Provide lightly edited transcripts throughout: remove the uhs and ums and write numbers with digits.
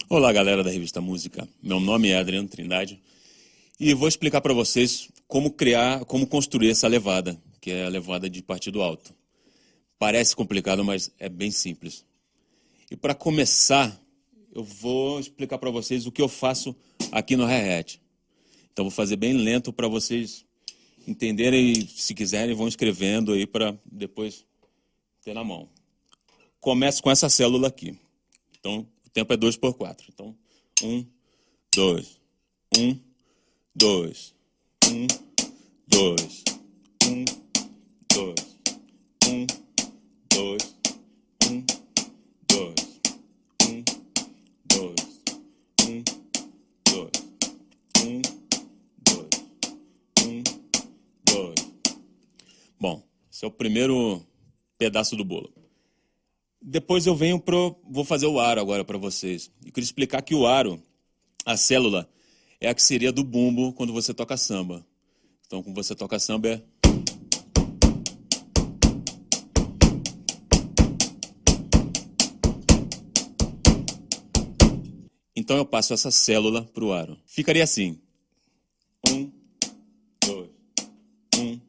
Olá, galera da Revista Música. Meu nome é Adriano Trindade e vou explicar para vocês como construir essa levada, que é a levada de partido alto. Parece complicado, mas é bem simples. E para começar, eu vou explicar para vocês o que eu faço aqui no hi-hat. Então vou fazer bem lento para vocês entenderem e, se quiserem, vão escrevendo aí para depois ter na mão. Começo com essa célula aqui. Então, o tempo é 2/4. Então, 1, 2, 1, 2, 1, 2, 1, 2, 1, 2, 1, 2, 1, 2, 1, 2, 1, 2, 1, 2. Bom, esse é o primeiro pedaço do bolo. Depois eu vou fazer o aro agora para vocês. E queria explicar que o aro, a célula, é a que seria do bumbo quando você toca samba. Então, quando você toca samba é... Então eu passo essa célula para o aro. Ficaria assim. 1, 2, 1,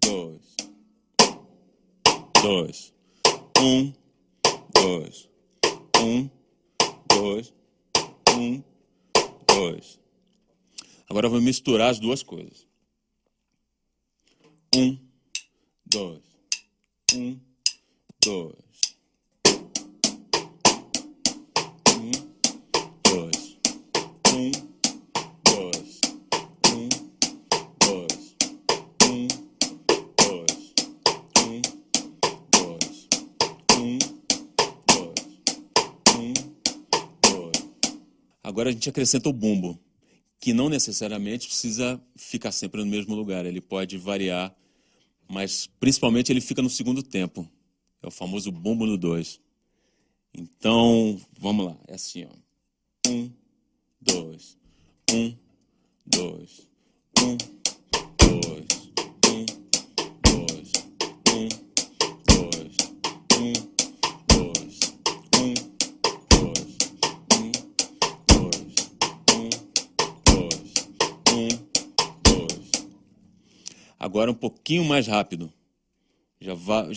2, 2, 1, 2, 1, 2, 1, 2. Agora eu vou misturar as duas coisas. 1, 2, 1, 2, 1, 2, 1, 2, 1, 2, 1, 2, 1, 2, 1, 2. Agora a gente acrescenta o bumbo, que não necessariamente precisa ficar sempre no mesmo lugar. Ele pode variar, mas principalmente ele fica no segundo tempo. É o famoso bumbo no 2. Então, vamos lá. É assim, ó. 1, 2, 1, 2, 1, 2, 1, 2, 1, 2, 1, 2, 1, 2, 1, 2, 1, 2. Agora um pouquinho mais rápido. Já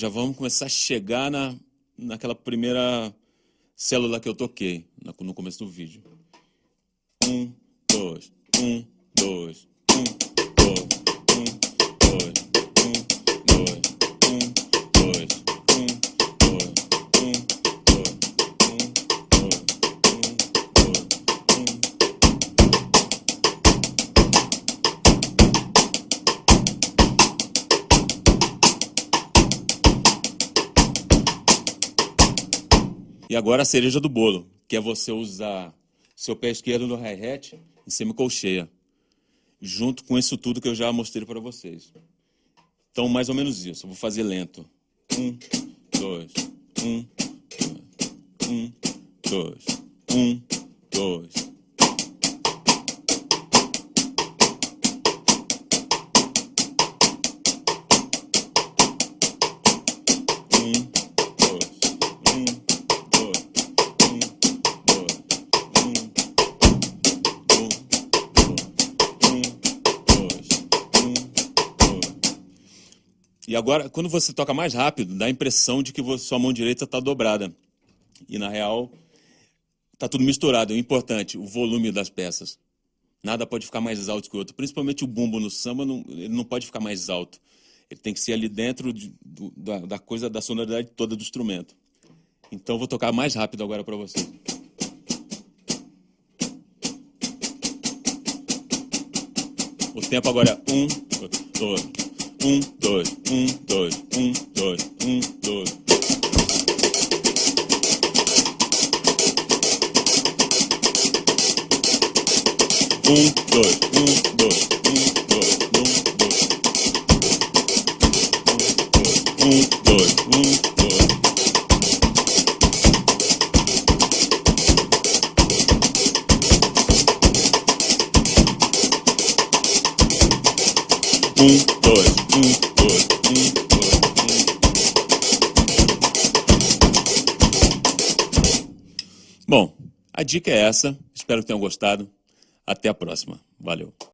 vamos começar a chegar naquela primeira célula que eu toquei no começo do vídeo. 1, 2, 1, 2, 1, 2, 1, 2, 1, 2, 1, 2, 1, 2, 1, 2, 1. E agora a cereja do bolo, que é você usar seu pé esquerdo no hi-hat em semicolcheia, junto com isso tudo que eu já mostrei para vocês. Então, mais ou menos isso. Eu vou fazer lento. 1, 2, 1, 2, 1, 2, 1, 2. E agora, quando você toca mais rápido, dá a impressão de que sua mão direita está dobrada. E, na real, está tudo misturado. É importante, o volume das peças. Nada pode ficar mais alto que o outro. Principalmente o bumbo no samba, ele não pode ficar mais alto. Ele tem que ser ali dentro da coisa, da sonoridade toda do instrumento. Então, eu vou tocar mais rápido agora para vocês. O tempo agora é 1, 2, 1, 2, 1, 2, 1, 2, 1, 2. Um, dois, um, dois, um, dois, um, dois, um, dois. Um, dois, um, dois, um, dois, um. Bom, A dica é essa, espero que tenham gostado. Até a próxima. Valeu.